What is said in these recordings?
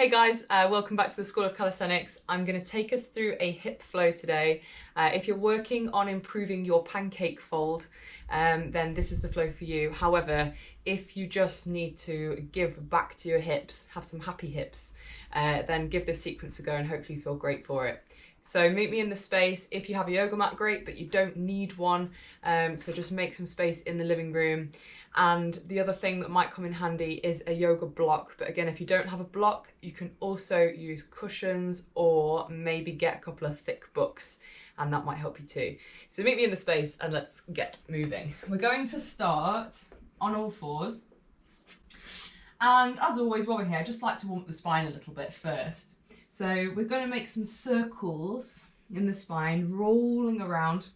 Hey guys, welcome back to the School of Calisthenics. I'm going to take us through a hip flow today. If you're working on improving your pancake fold, then this is the flow for you. However, if you just need to give back to your hips, have some happy hips, then give this sequence a go and hopefully feel great for it. So meet me in the space. If you have a yoga mat, great, but you don't need one. So just make some space in the living room. And the other thing that might come in handy is a yoga block. But again, if you don't have a block, you can also use cushions or maybe get a couple of thick books, and that might help you too. So meet me in the space and let's get moving. We're going to start on all fours. And as always, while we're here, I just like to warm up the spine a little bit first. So we're going to make some circles in the spine, rolling around.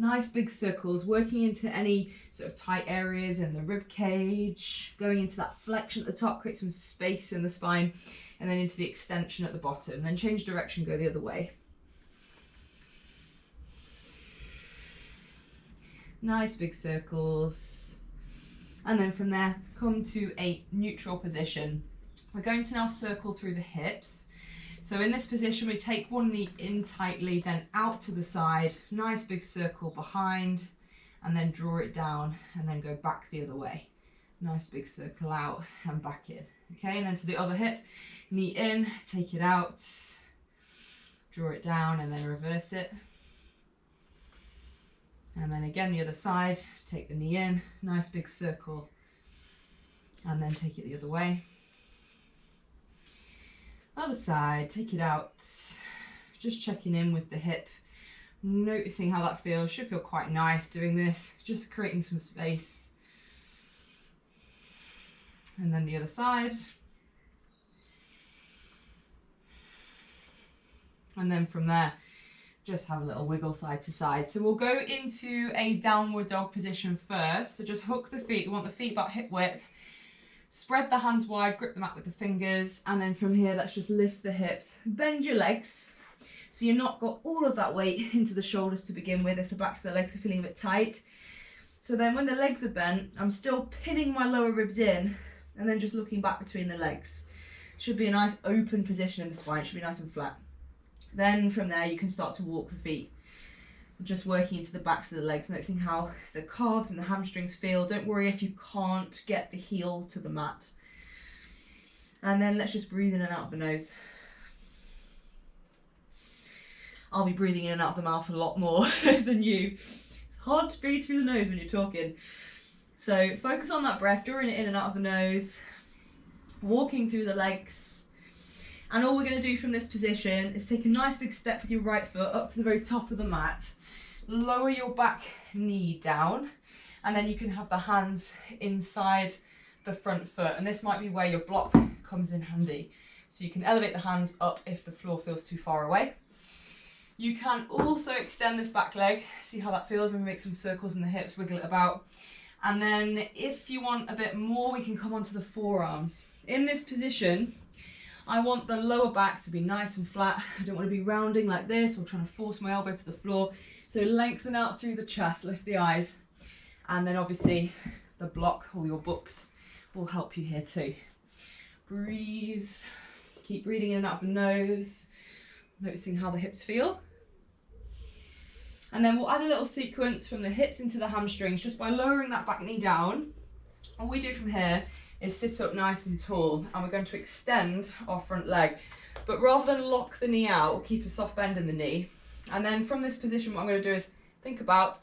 Nice big circles, working into any sort of tight areas in the rib cage, going into that flexion at the top, create some space in the spine, and then into the extension at the bottom. Then change direction, go the other way. Nice big circles. And then from there, come to a neutral position. We're going to now circle through the hips. So in this position, we take one knee in tightly, then out to the side, nice big circle behind, and then draw it down and then go back the other way. Nice big circle out and back in. Okay, and then to the other hip, knee in, take it out, draw it down and then reverse it. And then again, the other side, take the knee in, nice big circle, and then take it the other way. Other side, take it out, just checking in with the hip, noticing how that feels. Should feel quite nice doing this, just creating some space. And then the other side. And then from there, just have a little wiggle side to side. So we'll go into a downward dog position first. So just hook the feet, we want the feet about hip width. Spread the hands wide, grip the mat with the fingers, and then from here, let's just lift the hips. Bend your legs, so you've not got all of that weight into the shoulders to begin with if the backs of the legs are feeling a bit tight. So then when the legs are bent, I'm still pinning my lower ribs in, and then just looking back between the legs. Should be a nice open position in the spine, should be nice and flat. Then from there, you can start to walk the feet. Just working into the backs of the legs, noticing how the calves and the hamstrings feel. Don't worry if you can't get the heel to the mat. And then let's just breathe in and out of the nose. I'll be breathing in and out of the mouth a lot more than you. It's hard to breathe through the nose when you're talking. So focus on that breath, drawing it in and out of the nose, walking through the legs. And all we're going to do from this position is take a nice big step with your right foot up to the very top of the mat. Lower your back knee down, and then you can have the hands inside the front foot. And this might be where your block comes in handy. So you can elevate the hands up if the floor feels too far away. You can also extend this back leg. See how that feels when we make some circles in the hips, wiggle it about. And then if you want a bit more, we can come onto the forearms. In this position, I want the lower back to be nice and flat. I don't want to be rounding like this or trying to force my elbow to the floor. So lengthen out through the chest, lift the eyes. And then obviously the block or your books will help you here too. Breathe, keep breathing in and out of the nose, noticing how the hips feel. And then we'll add a little sequence from the hips into the hamstrings just by lowering that back knee down. All we do from here is sit up nice and tall, and we're going to extend our front leg. But rather than lock the knee out, we'll keep a soft bend in the knee. And then from this position, what I'm going to do is think about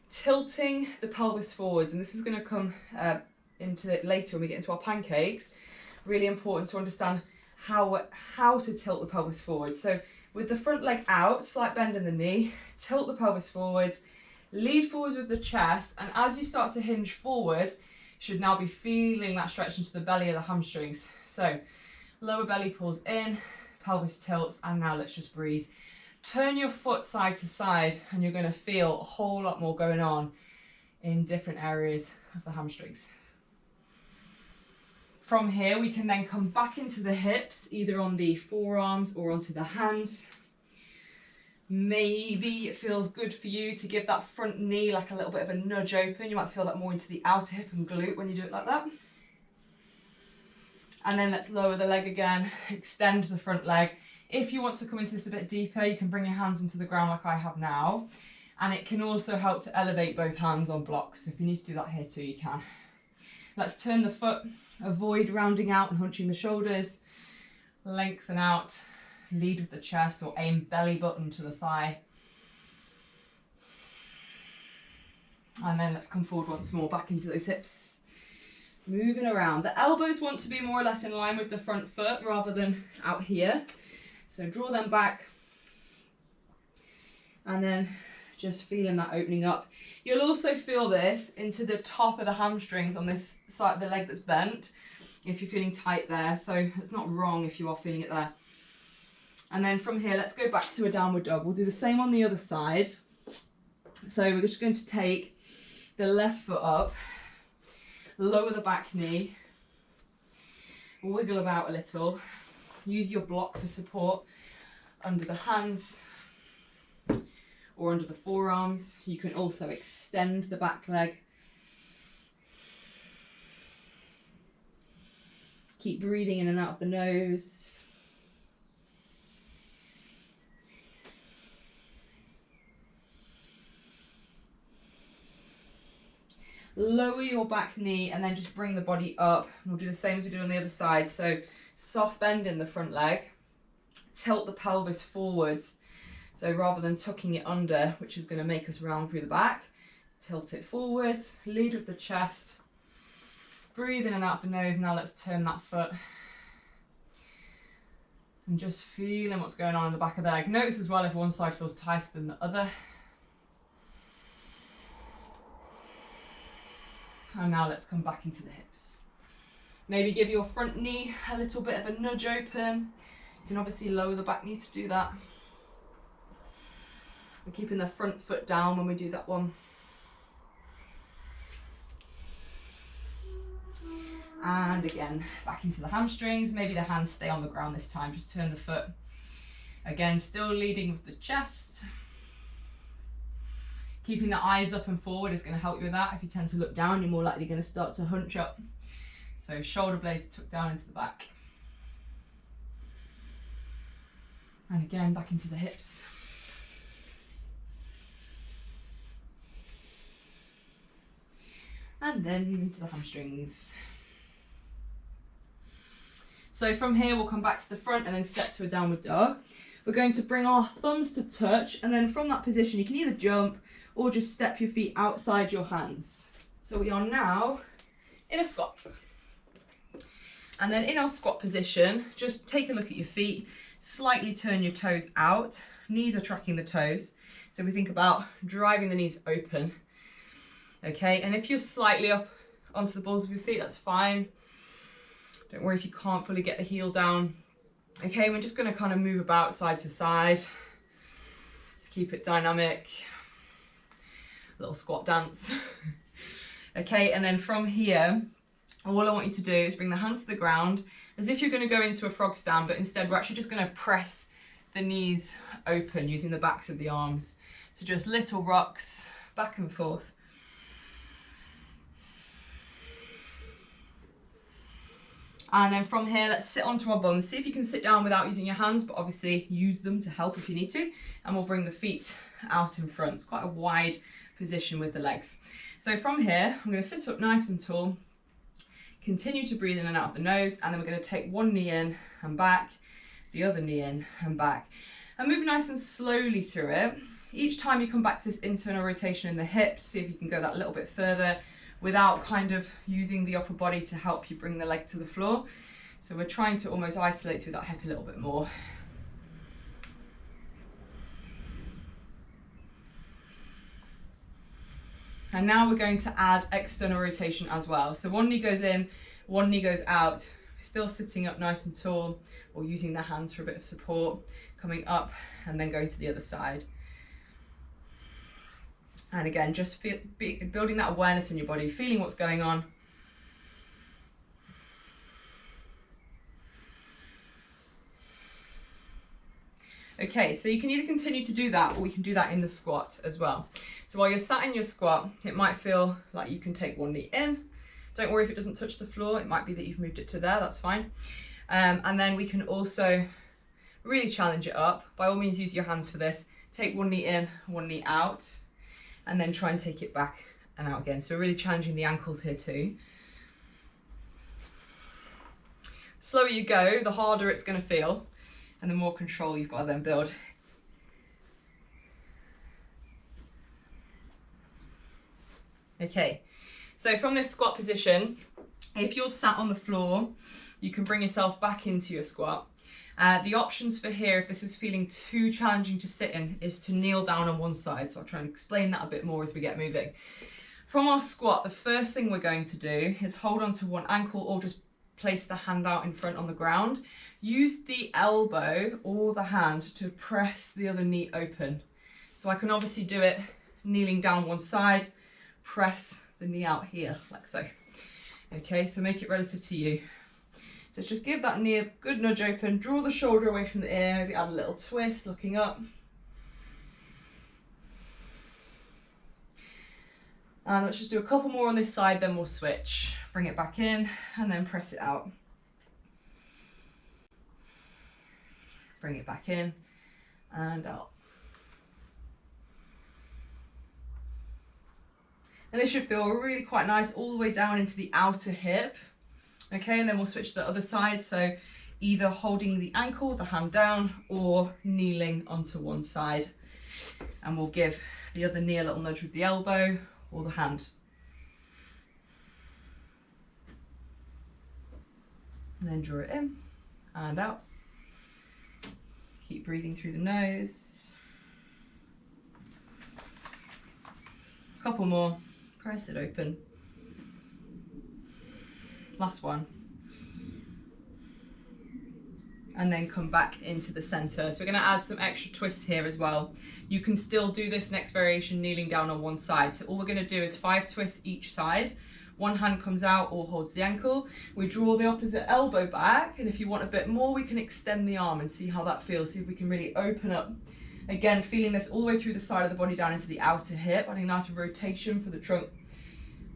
tilting the pelvis forwards. And this is going to come into it later when we get into our pancakes. Really important to understand how to tilt the pelvis forwards. So with the front leg out, slight bend in the knee, tilt the pelvis forwards, lead forwards with the chest, and as you start to hinge forward, should now be feeling that stretch into the belly of the hamstrings. So lower belly pulls in, pelvis tilts, and now let's just breathe. Turn your foot side to side and you're going to feel a whole lot more going on in different areas of the hamstrings. From here, we can then come back into the hips, either on the forearms or onto the hands. Maybe it feels good for you to give that front knee like a little bit of a nudge open. You might feel that more into the outer hip and glute when you do it like that. And then let's lower the leg again, extend the front leg. If you want to come into this a bit deeper, you can bring your hands into the ground like I have now. And it can also help to elevate both hands on blocks. If you need to do that here too, you can. Let's turn the foot, avoid rounding out and hunching the shoulders. Lengthen out, lead with the chest or aim belly button to the thigh. And then let's come forward once more, back into those hips. Moving around. The elbows want to be more or less in line with the front foot rather than out here. So draw them back. And then just feeling that opening up. You'll also feel this into the top of the hamstrings on this side of the leg that's bent, if you're feeling tight there. So it's not wrong if you are feeling it there. And then from here, let's go back to a downward dog. We'll do the same on the other side. So we're just going to take the left foot up, lower the back knee, wiggle about a little, use your block for support under the hands or under the forearms. You can also extend the back leg. Keep breathing in and out of the nose. Lower your back knee and then just bring the body up. We'll do the same as we did on the other side. So soft bend in the front leg, tilt the pelvis forwards. So rather than tucking it under, which is going to make us round through the back, tilt it forwards, lead with the chest, breathe in and out the nose. Now let's turn that foot and just feeling what's going on in the back of the leg. Notice as well if one side feels tighter than the other. And now let's come back into the hips. Maybe give your front knee a little bit of a nudge open. You can obviously lower the back knee to do that. We're keeping the front foot down when we do that one. And again, back into the hamstrings. Maybe the hands stay on the ground this time. Just turn the foot. Again, still leading with the chest. Keeping the eyes up and forward is going to help you with that. If you tend to look down, you're more likely going to start to hunch up. So shoulder blades tucked down into the back. And again, back into the hips. And then into the hamstrings. So from here, we'll come back to the front and then step to a downward dog. We're going to bring our thumbs to touch, and then from that position, you can either jump or just step your feet outside your hands. So we are now in a squat. And then in our squat position, just take a look at your feet, slightly turn your toes out, knees are tracking the toes. So we think about driving the knees open. Okay, and if you're slightly up onto the balls of your feet, that's fine. Don't worry if you can't fully get the heel down. Okay, we're just gonna kind of move about side to side. Just keep it dynamic. Little squat dance. Okay, and then from here, all I want you to do is bring the hands to the ground as if you're going to go into a frog stand, but instead we're actually just going to press the knees open using the backs of the arms. So just little rocks back and forth. And then from here, let's sit onto our bums. See if you can sit down without using your hands, but obviously use them to help if you need to. And we'll bring the feet out in front. It's quite a wide position with the legs. So from here, I'm going to sit up nice and tall. Continue to breathe in and out of the nose. And then we're going to take one knee in and back, the other knee in and back. And move nice and slowly through it. Each time you come back to this internal rotation in the hips, see if you can go that a little bit further without kind of using the upper body to help you bring the leg to the floor. So we're trying to almost isolate through that hip a little bit more. And now we're going to add external rotation as well. So one knee goes in, one knee goes out, still sitting up nice and tall, or using the hands for a bit of support, coming up and then going to the other side. And again, just building that awareness in your body, feeling what's going on. Okay, so you can either continue to do that or we can do that in the squat as well. So while you're sat in your squat, it might feel like you can take one knee in, Don't worry if it doesn't touch the floor, it might be that you've moved it to there, that's fine. And then we can also really challenge it up. By all means use your hands for this. Take one knee in, one knee out, and then try and take it back and out again. So we're really challenging the ankles here too. The slower you go, the harder it's going to feel, and the more control you've got to then build. Okay, so from this squat position, if you're sat on the floor, you can bring yourself back into your squat. The options for here, if this is feeling too challenging to sit in, is to kneel down on one side. So I'll try and explain that a bit more as we get moving. From our squat, the first thing we're going to do is hold on to one ankle or just place the hand out in front on the ground. Use the elbow or the hand to press the other knee open. So I can obviously do it kneeling down one side, press the knee out here, like so. Okay, so make it relative to you. So just give that knee a good nudge open, draw the shoulder away from the ear, maybe add a little twist, looking up. And let's just do a couple more on this side, then we'll switch. Bring it back in and then press it out. Bring it back in and out. And this should feel really quite nice all the way down into the outer hip. Okay, and then we'll switch to the other side. So either holding the ankle, the hand down, or kneeling onto one side. And we'll give the other knee a little nudge with the elbow or the hand. And then draw it in and out. Keep breathing through the nose. A couple more. Press it open. Last one. And then come back into the center. So we're going to add some extra twists here as well. You can still do this next variation kneeling down on one side. So all we're going to do is 5 twists each side. One hand comes out or holds the ankle. We draw the opposite elbow back, and if you want a bit more, we can extend the arm and see how that feels. See if we can really open up. Again, feeling this all the way through the side of the body down into the outer hip, adding a nice rotation for the trunk.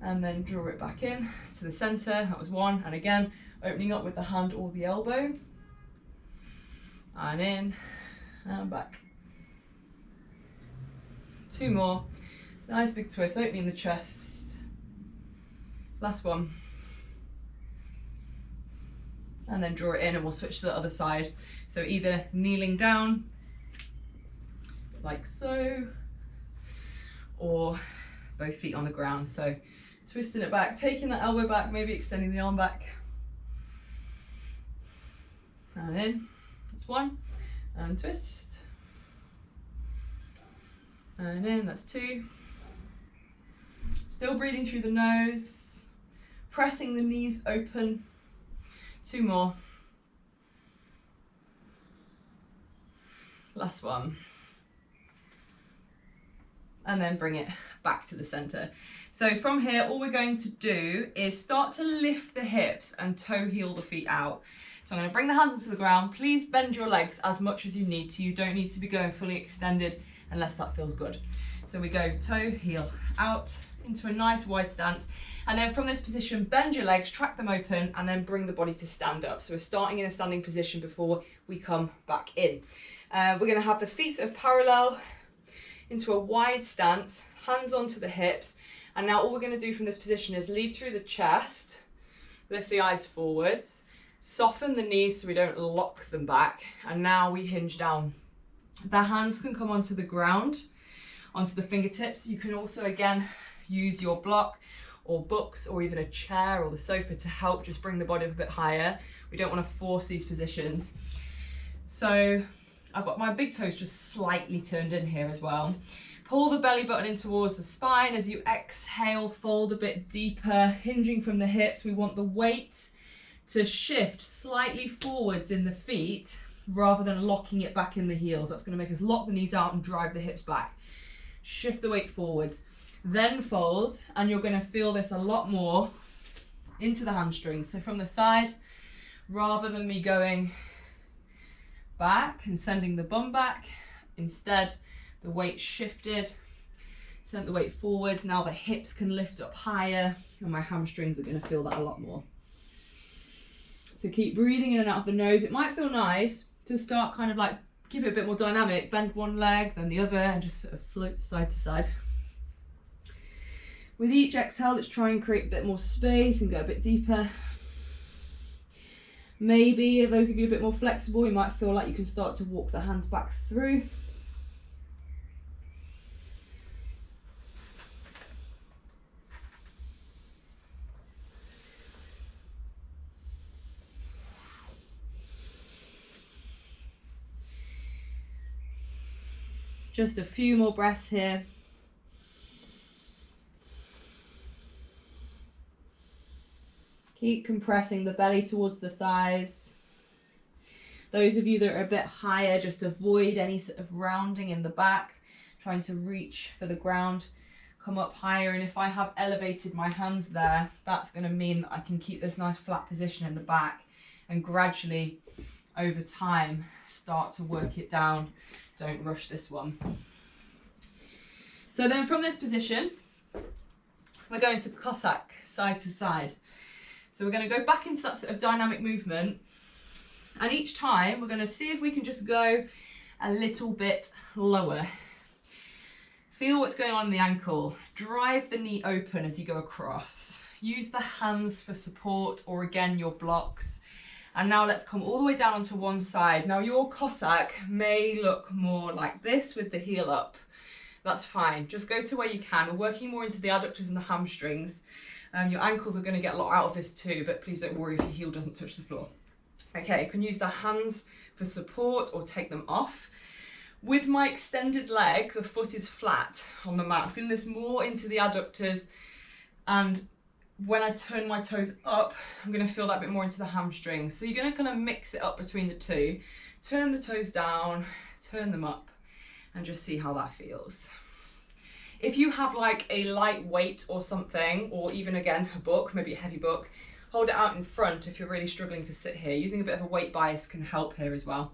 And then draw it back in to the center. That was one. And again, opening up with the hand or the elbow. And in and back. 2 more. Nice big twist, opening the chest. Last one. And then draw it in and we'll switch to the other side. So either kneeling down, like so, or both feet on the ground. So twisting it back, taking that elbow back, maybe extending the arm back. And in, that's 1. And twist. And in, that's 2. Still breathing through the nose. Pressing the knees open. 2 more. Last one. And then bring it back to the center. So from here, all we're going to do is start to lift the hips and toe heel the feet out. So I'm going to bring the hands onto the ground. Please bend your legs as much as you need to. You don't need to be going fully extended unless that feels good. So we go toe, heel, out into a nice wide stance. And then from this position, bend your legs, track them open, and then bring the body to stand up. So we're starting in a standing position before we come back in. We're going to have the feet sort of parallel into a wide stance, hands onto the hips. And now all we're going to do from this position is lead through the chest, lift the eyes forwards, soften the knees so we don't lock them back. And now we hinge down. The hands can come onto the ground, onto the fingertips. You can also, again, use your block or books or even a chair or the sofa to help just bring the body up a bit higher. We don't want to force these positions. So I've got my big toes just slightly turned in here as well. Pull the belly button in towards the spine. As you exhale, fold a bit deeper, hinging from the hips. We want the weight to shift slightly forwards in the feet rather than locking it back in the heels. That's going to make us lock the knees out and drive the hips back. Shift the weight forwards, then fold, and you're going to feel this a lot more into the hamstrings. So from the side, rather than me going back and sending the bum back, instead the weight shifted Sent the weight forwards. Now the hips can lift up higher and my hamstrings are going to feel that a lot more. So keep breathing in and out of the nose. It might feel nice to start kind of like, keep it a bit more dynamic. Bend one leg, then the other, and just sort of float side to side. With each exhale, let's try and create a bit more space and go a bit deeper. Maybe those of you a bit more flexible, you might feel like you can start to walk the hands back through. Just a few more breaths here. Keep compressing the belly towards the thighs. Those of you that are a bit higher, just avoid any sort of rounding in the back, trying to reach for the ground. Come up higher, and if I have elevated my hands there, that's going to mean that I can keep this nice flat position in the back and gradually over time start to work it down. Don't rush this one. So then from this position, we're going to Cossack, side to side. So we're going to go back into that sort of dynamic movement, and each time we're going to see if we can just go a little bit lower. Feel what's going on in the ankle. Drive the knee open as you go across. Use the hands for support, or again your blocks. And now let's come all the way down onto one side. Now your Cossack may look more like this with the heel up. That's fine. Just go to where you can. We're working more into the adductors and the hamstrings. Your ankles are going to get a lot out of this too, but please don't worry if your heel doesn't touch the floor. Okay, you can use the hands for support or take them off. With my extended leg, the foot is flat on the mat. Feeling this more into the adductors, and when I turn my toes up, I'm going to feel that bit more into the hamstrings. So you're going to kind of mix it up between the two. Turn the toes down, turn them up, and just see how that feels. If you have like a light weight or something, or even again a book, maybe a heavy book, hold it out in front if you're really struggling to sit here. Using a bit of a weight bias can help here as well.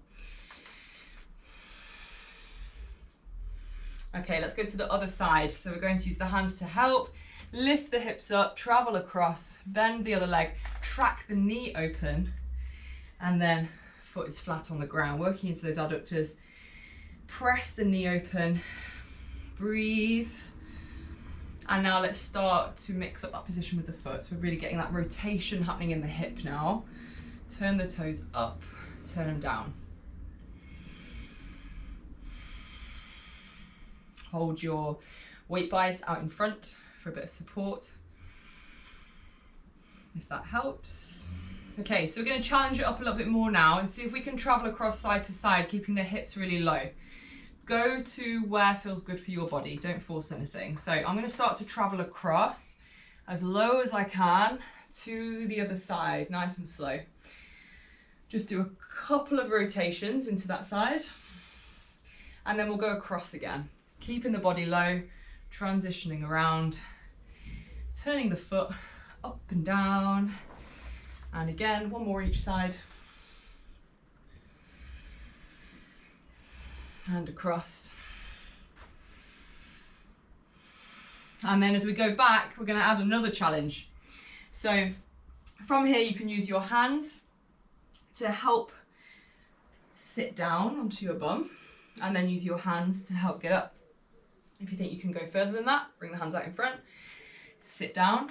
Okay, let's go to the other side. So we're going to use the hands to help. Lift the hips up, travel across, bend the other leg, track the knee open, and then foot is flat on the ground, working into those adductors. Press the knee open, breathe. And now let's start to mix up that position with the foot. So we're really getting that rotation happening in the hip now. Turn the toes up, turn them down. Hold your weight bias out in front for a bit of support, if that helps. Okay, so we're going to challenge it up a little bit more now and see if we can travel across side to side, keeping the hips really low. Go to where feels good for your body, don't force anything. So I'm going to start to travel across as low as I can to the other side, nice and slow. Just do a couple of rotations into that side, and then we'll go across again. Keeping the body low, transitioning around, turning the foot up and down, and again, one more each side. And across. And then as we go back, we're going to add another challenge. So from here, you can use your hands to help sit down onto your bum, and then use your hands to help get up. If you think you can go further than that, bring the hands out in front, sit down,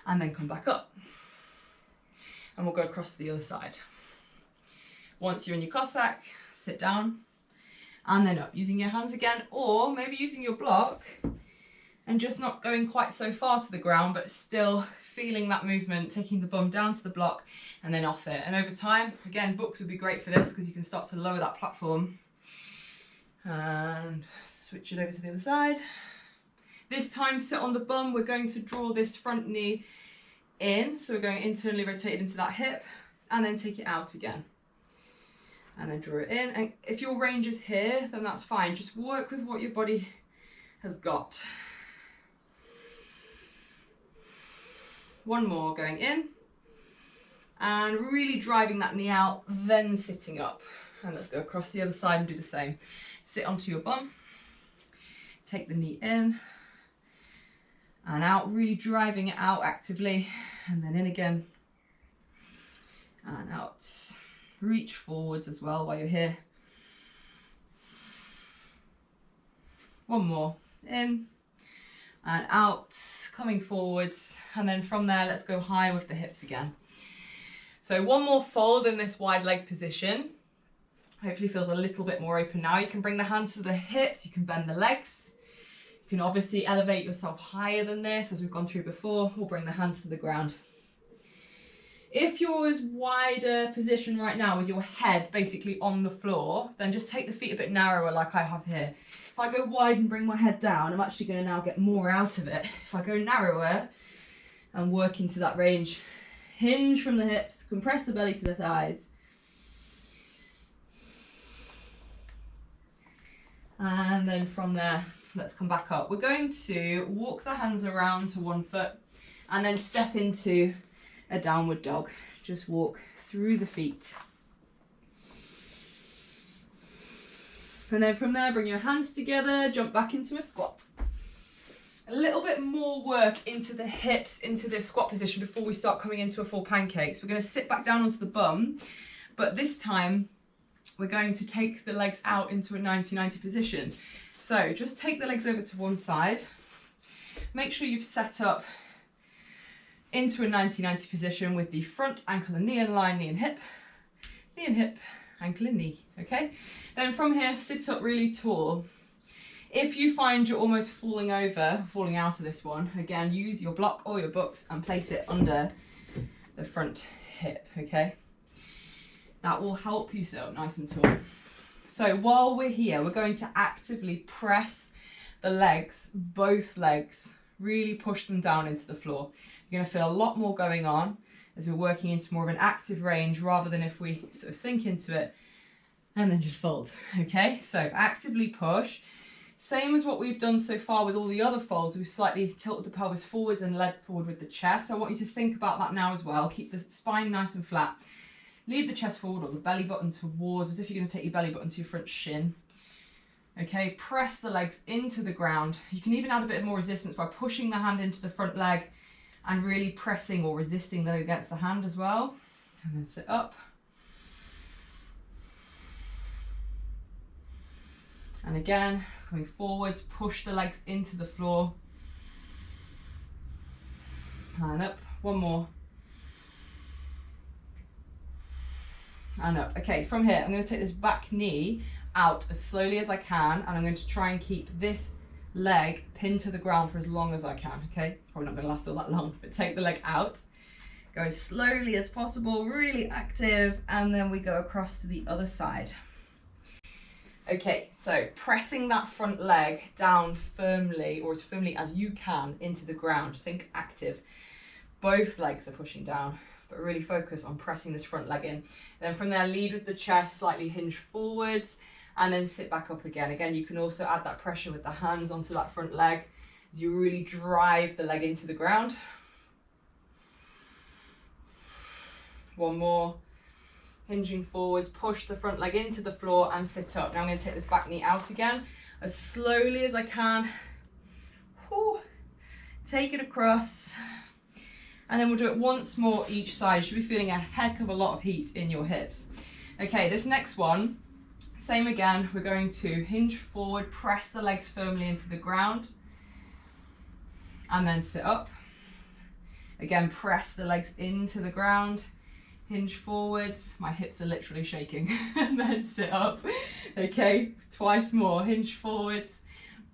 and then come back up. And we'll go across to the other side. Once you're in your Cossack, sit down, and then up, using your hands again, or maybe using your block, and just not going quite so far to the ground, but still feeling that movement, taking the bum down to the block, and then off it. And over time, again, books would be great for this, because you can start to lower that platform. And switch it over to the other side. This time, sit on the bum. We're going to draw this front knee in, so we're going internally rotated into that hip, and then take it out again, and then draw it in. And if your range is here, then that's fine. Just work with what your body has got. One more, going in, and really driving that knee out, then sitting up. And let's go across the other side and do the same. Sit onto your bum, Take the knee in and out, really driving it out actively, and then in again and out. Reach forwards as well while you're here. One more, in and out, coming forwards, and then from there let's go high with the hips again. So one more fold in this wide leg position. Hopefully feels a little bit more open now. You can bring the hands to the hips, you can bend the legs. You can obviously elevate yourself higher than this, as we've gone through before, or bring the hands to the ground. If you're as wider position right now with your head basically on the floor, then just take the feet a bit narrower like I have here. If I go wide and bring my head down, I'm actually going to now get more out of it. If I go narrower and work into that range, hinge from the hips, compress the belly to the thighs. And then from there, let's come back up. We're going to walk the hands around to one foot and then step into a downward dog. Just walk through the feet. And then from there, bring your hands together, jump back into a squat. A little bit more work into the hips, into this squat position before we start coming into a full pancake. So we're going to sit back down onto the bum, but this time we're going to take the legs out into a 90-90 position. So just take the legs over to one side. Make sure you've set up into a 90-90 position with the front ankle and knee in line, knee and hip, ankle and knee, okay? Then from here, sit up really tall. If you find you're almost falling over, falling out of this one, again, use your block or your books and place it under the front hip, okay? That will help you sit up nice and tall. So while we're here, we're going to actively press the legs, both legs, really push them down into the floor. You're going to feel a lot more going on as we're working into more of an active range rather than if we sort of sink into it and then just fold, okay? So actively push. Same as what we've done so far with all the other folds, we've slightly tilted the pelvis forwards and led forward with the chest. So I want you to think about that now as well. Keep the spine nice and flat. Lead the chest forward or the belly button towards, as if you're going to take your belly button to your front shin. Okay, press the legs into the ground. You can even add a bit more resistance by pushing the hand into the front leg and really pressing or resisting though against the hand as well. And then sit up. And again, coming forwards, push the legs into the floor. And up, one more. And up. Okay, from here, I'm going to take this back knee out as slowly as I can, and I'm going to try and keep this leg pinned to the ground for as long as I can, okay? Probably not going to last all that long, but take the leg out. Go as slowly as possible, really active, and then we go across to the other side. Okay, so pressing that front leg down firmly, or as firmly as you can, into the ground. Think active. Both legs are pushing down, but really focus on pressing this front leg in. And then from there, lead with the chest, slightly hinge forwards, and then sit back up again. Again, you can also add that pressure with the hands onto that front leg as you really drive the leg into the ground. One more. Hinging forwards, push the front leg into the floor and sit up. Now I'm going to take this back knee out again as slowly as I can. Whew. Take it across. And then we'll do it once more each side. You should be feeling a heck of a lot of heat in your hips. Okay, this next one, same again. We're going to hinge forward, press the legs firmly into the ground, and then sit up. Again, press the legs into the ground, hinge forwards. My hips are literally shaking. And then sit up. Okay, twice more. Hinge forwards,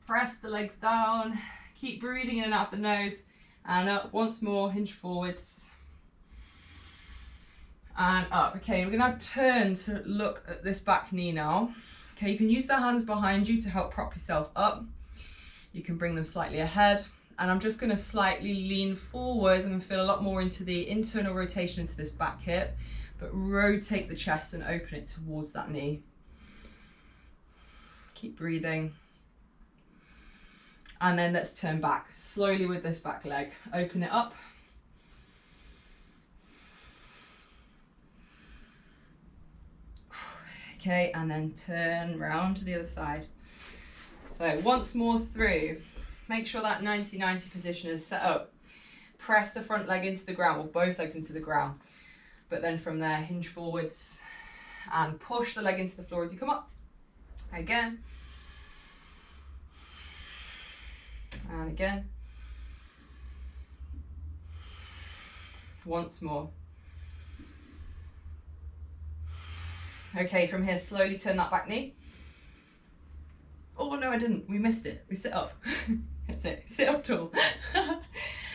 press the legs down, keep breathing in and out the nose. And up, once more, hinge forwards. And up. Okay, we're gonna turn to look at this back knee now. Okay, you can use the hands behind you to help prop yourself up. You can bring them slightly ahead. And I'm just gonna slightly lean forwards. I'm gonna feel a lot more into the internal rotation into this back hip, but rotate the chest and open it towards that knee. Keep breathing. And then let's turn back slowly with this back leg. Open it up. Okay, and then turn round to the other side. So once more through, make sure that 90-90 position is set up. Press the front leg into the ground, or both legs into the ground. But then from there, hinge forwards and push the leg into the floor as you come up. Again. And again. Once more. Okay, from here, slowly turn that back knee. Oh no, I didn't. We missed it. We sit up. That's it. Sit up tall.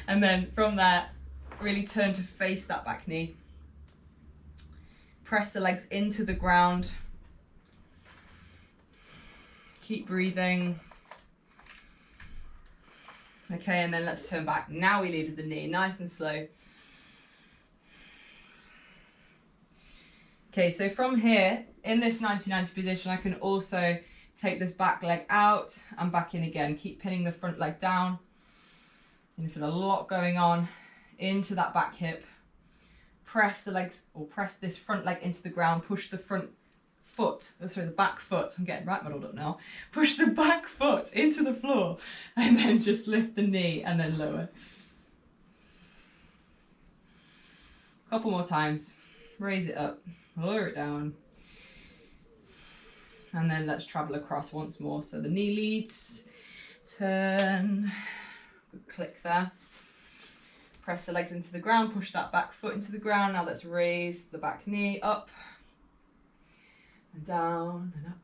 And then from there, really turn to face that back knee. Press the legs into the ground. Keep breathing. Okay, and then let's turn back. Now we lead with the knee, nice and slow. Okay, so from here, in this 90-90 position, I can also take this back leg out and back in again. Keep pinning the front leg down. And you feel a lot going on into that back hip. Press the legs, or press this front leg into the ground. Push the front foot, the back foot. I'm getting right muddled up now. Push the back foot into the floor, and then just lift the knee and then lower. Couple more times. Raise it up, lower it down. And then let's travel across once more. So the knee leads, turn, good click there. Press the legs into the ground, push that back foot into the ground. Now let's raise the back knee up and down and up.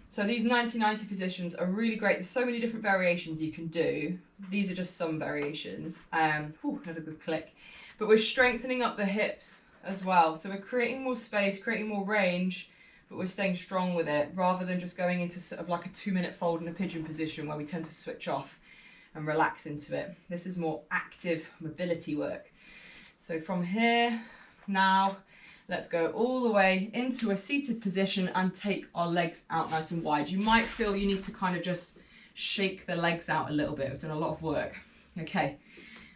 So these 90-90 positions are really great. There's so many different variations you can do. These are just some variations. Another good click. But we're strengthening up the hips as well. So we're creating more space, creating more range, but we're staying strong with it, rather than just going into sort of like a 2-minute fold in a pigeon position where we tend to switch off and relax into it. This is more active mobility work. So from here, now let's go all the way into a seated position and take our legs out nice and wide. You might feel you need to kind of just shake the legs out a little bit. We've done a lot of work. Okay,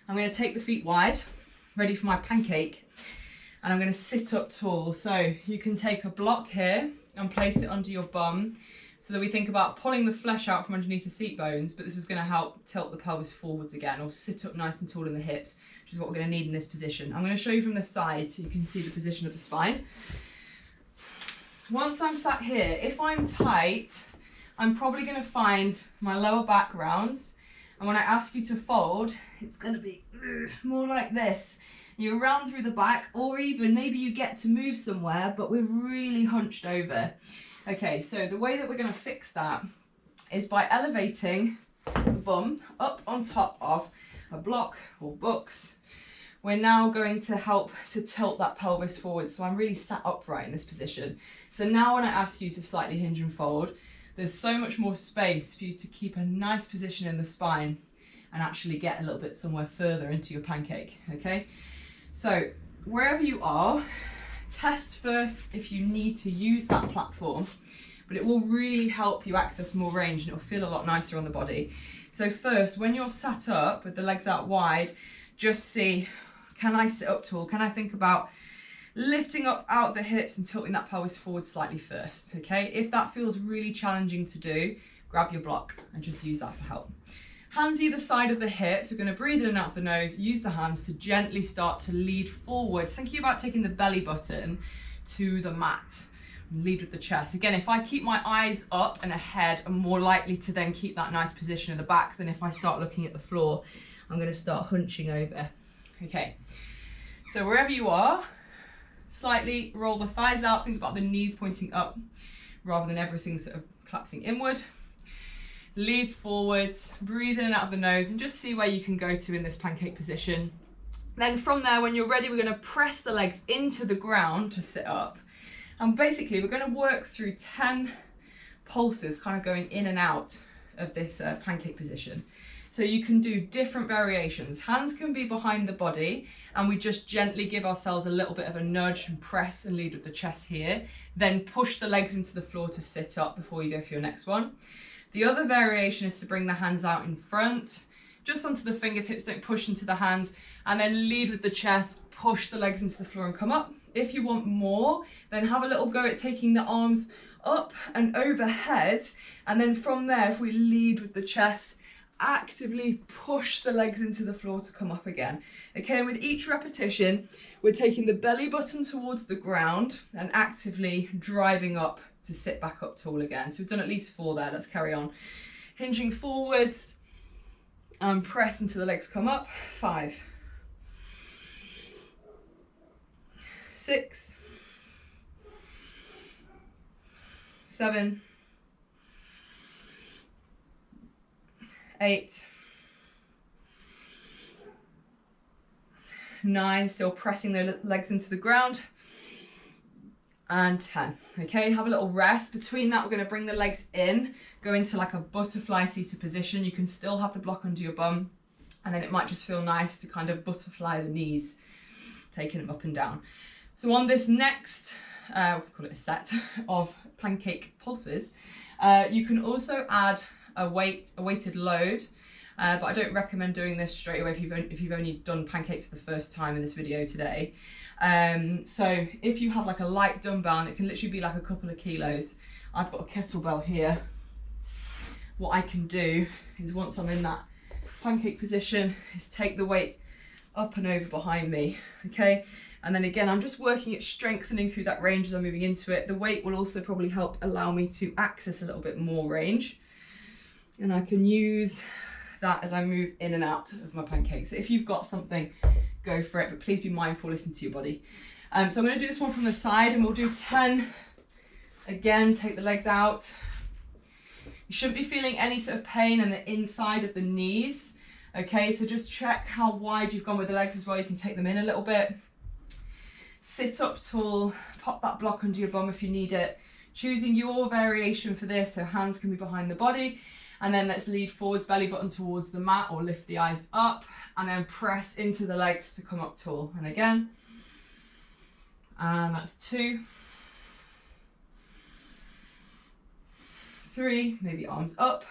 I'm going to take the feet wide, ready for my pancake. And I'm going to sit up tall. So you can take a block here and place it under your bum, so that we think about pulling the flesh out from underneath the seat bones, but this is going to help tilt the pelvis forwards again, or sit up nice and tall in the hips, which is what we're going to need in this position. I'm going to show you from the side so you can see the position of the spine. Once I'm sat here, if I'm tight, I'm probably going to find my lower back rounds, and when I ask you to fold, it's going to be more like this. You round through the back, or even maybe you get to move somewhere, but we're really hunched over. Okay, so the way that we're going to fix that is by elevating the bum up on top of a block or books. We're now going to help to tilt that pelvis forward, so I'm really sat upright in this position. So now when I ask you to slightly hinge and fold, there's so much more space for you to keep a nice position in the spine and actually get a little bit somewhere further into your pancake, okay? So wherever you are, test first if you need to use that platform, but it will really help you access more range and it'll feel a lot nicer on the body. So first, when you're sat up with the legs out wide, just see, can I sit up tall? Can I think about lifting up out the hips and tilting that pelvis forward slightly first, okay? If that feels really challenging to do, grab your block and just use that for help. Hands either side of the hips. We're going to breathe in and out of the nose. Use the hands to gently start to lead forwards. Thinking about taking the belly button to the mat. Lead with the chest. Again, if I keep my eyes up and ahead, I'm more likely to then keep that nice position in the back than if I start looking at the floor. I'm going to start hunching over. Okay, so wherever you are, slightly roll the thighs out. Think about the knees pointing up rather than everything sort of collapsing inward. Lead forwards, breathe in and out of the nose, and just see where you can go to in this pancake position. Then from there, when you're ready, we're going to press the legs into the ground to sit up. And basically, we're going to work through 10 pulses, kind of going in and out of this pancake position. So you can do different variations. Hands can be behind the body, and we just gently give ourselves a little bit of a nudge and press and lead with the chest here. Then push the legs into the floor to sit up before you go for your next one. The other variation is to bring the hands out in front, just onto the fingertips, don't push into the hands, and then lead with the chest, push the legs into the floor and come up. If you want more, then have a little go at taking the arms up and overhead, and then from there, if we lead with the chest, actively push the legs into the floor to come up again. Okay, and with each repetition, we're taking the belly button towards the ground and actively driving up to sit back up tall again. So we've done at least 4 there. Let's carry on. Hinging forwards and press until the legs come up. 5, 6, 7, 8, 9, still pressing the legs into the ground, and 10. Okay, have a little rest. Between that, we're going to bring the legs in, go into like a butterfly seated position. You can still have the block under your bum, and then it might just feel nice to kind of butterfly the knees, taking them up and down. So on this next, we can call it a set of pancake pulses, you can also add a weighted load, but I don't recommend doing this straight away if you've only done pancakes for the first time in this video today. So if you have like a light dumbbell, and it can literally be like a couple of kilos, I've got a kettlebell here. What I can do is, once I'm in that pancake position, is take the weight up and over behind me, okay? And then again, I'm just working at strengthening through that range as I'm moving into it. The weight will also probably help allow me to access a little bit more range, and I can use that as I move in and out of my pancake. So if you've got something, go for it, but please be mindful, listen to your body. So I'm going to do this one from the side, and we'll do 10. Again, take the legs out. You shouldn't be feeling any sort of pain in the inside of the knees. Okay, so just check how wide you've gone with the legs as well. You can take them in a little bit. Sit up tall, pop that block under your bum if you need it. Choosing your variation for this, so hands can be behind the body. And then let's lead forwards, belly button towards the mat, or lift the eyes up, and then press into the legs to come up tall. And again, and that's 2, 3, maybe arms up,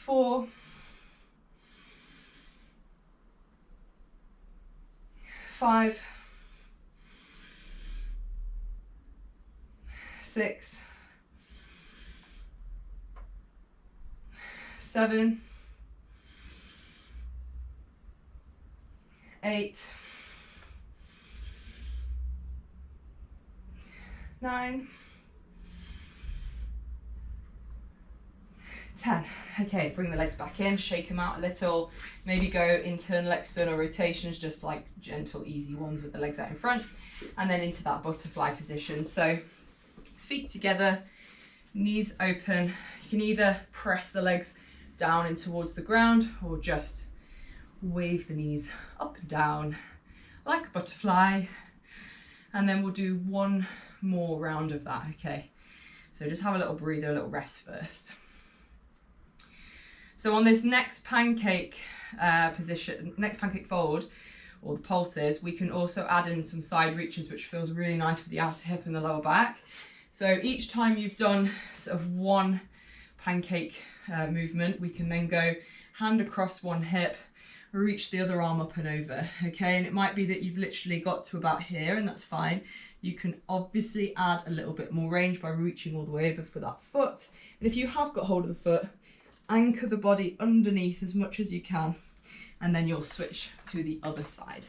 4, 5, 6, 7, 8, 9, 10. Okay, bring the legs back in, shake them out a little, maybe go internal external rotations, just like gentle easy ones with the legs out in front, and then into that butterfly position. So feet together, knees open. You can either press the legs down and towards the ground, or just wave the knees up and down like a butterfly. And then we'll do one more round of that, okay? So just have a little breather, a little rest first. So on this next pancake position, next pancake fold, or the pulses, we can also add in some side reaches, which feels really nice for the outer hip and the lower back. So each time you've done sort of one pancake movement, we can then go hand across one hip, reach the other arm up and over, okay? And it might be that you've literally got to about here, and that's fine. You can obviously add a little bit more range by reaching all the way over for that foot. And if you have got hold of the foot, anchor the body underneath as much as you can, and then you'll switch to the other side.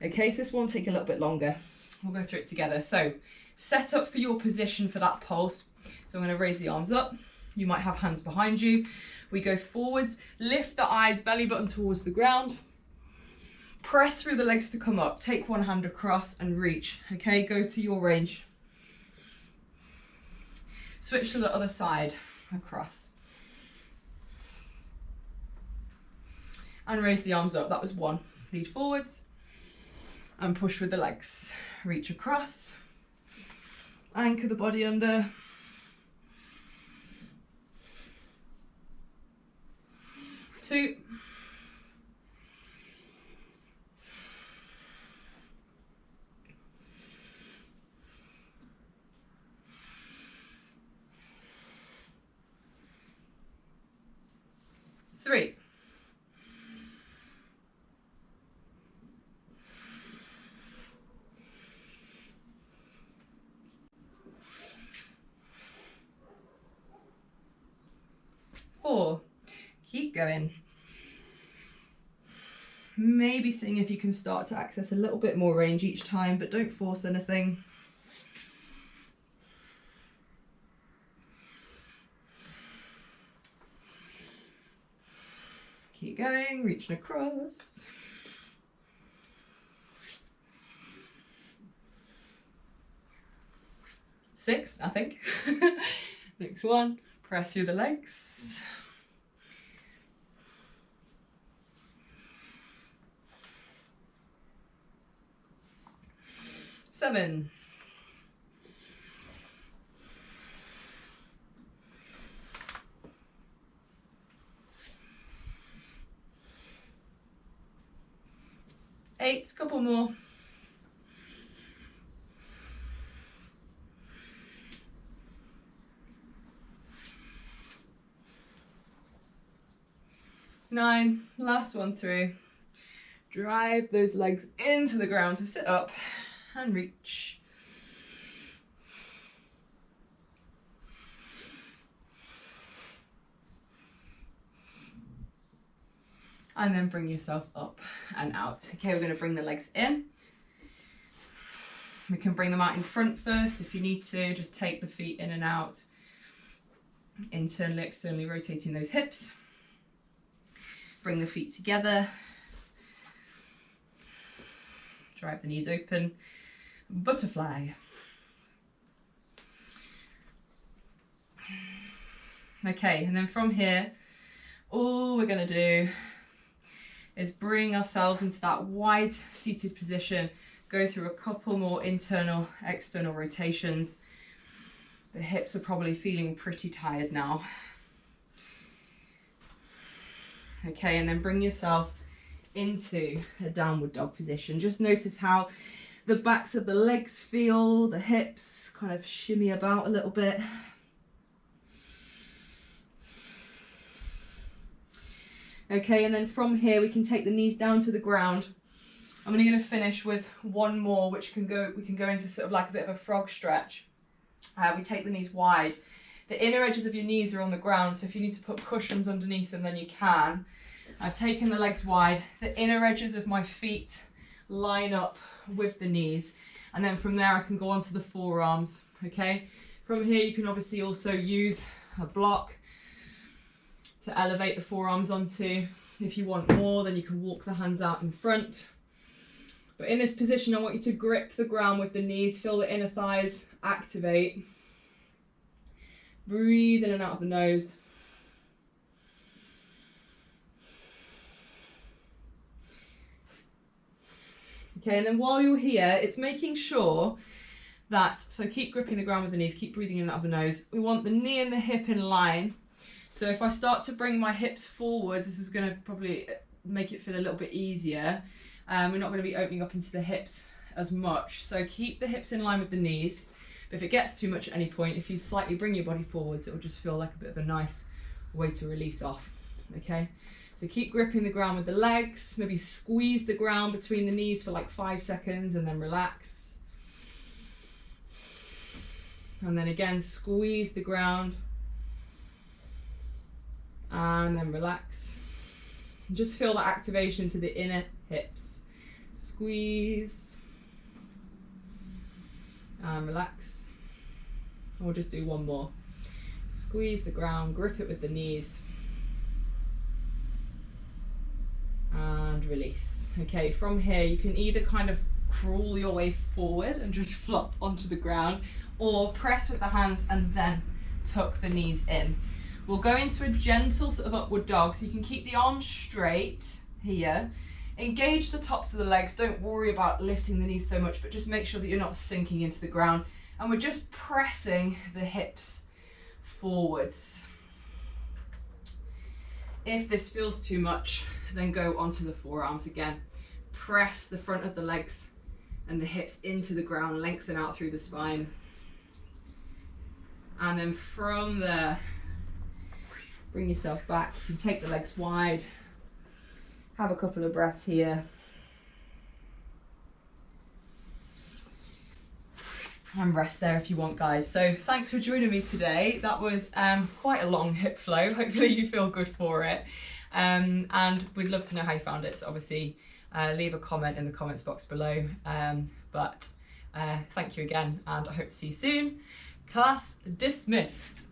Okay, so this one will take a little bit longer. We'll go through it together. So set up for your position for that pulse. So I'm going to raise the arms up. You might have hands behind you. We go forwards, lift the eyes, belly button towards the ground. Press through the legs to come up. Take one hand across and reach. Okay, go to your range. Switch to the other side, across. And raise the arms up. That was 1. Lead forwards and push with the legs. Reach across. Anchor the body under. 2. 3. 4. going. Maybe seeing if you can start to access a little bit more range each time, but don't force anything. Keep going, reaching across. Six, I think. Next one, press through the legs. Seven. Eight, couple more. Nine, last one through. Drive those legs into the ground to sit up and reach. And then bring yourself up and out. Okay, we're going to bring the legs in. We can bring them out in front first if you need to. Just take the feet in and out. Internally, externally rotating those hips. Bring the feet together. Drive the knees open. Butterfly. Okay, and then from here, all we're going to do is bring ourselves into that wide seated position, go through a couple more internal, external rotations. The hips are probably feeling pretty tired now. Okay, and then bring yourself into a downward dog position. Just notice how the backs of the legs feel, the hips kind of shimmy about a little bit. Okay, and then from here we can take the knees down to the ground. I'm only going to finish with one more, which we can go into sort of like a bit of a frog stretch. We take the knees wide. The inner edges of your knees are on the ground, so if you need to put cushions underneath them, then you can. I've taken the legs wide. The inner edges of my feet line up with the knees, and then from there I can go onto the forearms. Okay, from here you can obviously also use a block to elevate the forearms onto. If you want more, then you can walk the hands out in front. But in this position, I want you to grip the ground with the knees, feel the inner thighs activate. Breathe in and out of the nose. Okay, and then while you're here, it's making sure that, so keep gripping the ground with the knees, keep breathing in and out of the nose. We want the knee and the hip in line. So if I start to bring my hips forwards, this is going to probably make it feel a little bit easier. We're not going to be opening up into the hips as much. So keep the hips in line with the knees. But if it gets too much at any point, if you slightly bring your body forwards, it will just feel like a bit of a nice way to release off. Okay, so keep gripping the ground with the legs. Maybe squeeze the ground between the knees for like 5 seconds and then relax. And then again, squeeze the ground. And then relax. And just feel that activation to the inner hips. Squeeze. And relax. And we'll just do one more. Squeeze the ground, grip it with the knees. And release. Okay, from here you can either kind of crawl your way forward and just flop onto the ground, or press with the hands and then tuck the knees in. We'll go into a gentle sort of upward dog, so you can keep the arms straight here. Engage the tops of the legs, don't worry about lifting the knees so much, but just make sure that you're not sinking into the ground. And we're just pressing the hips forwards. If this feels too much, then go onto the forearms again. Press the front of the legs and the hips into the ground, lengthen out through the spine. And then from there, bring yourself back. You can take the legs wide. Have a couple of breaths here. And rest there if you want, guys. So thanks for joining me today. That was quite a long hip flow. Hopefully you feel good for it. And we'd love to know how you found it. So obviously leave a comment in the comments box below. But thank you again, and I hope to see you soon. Class dismissed.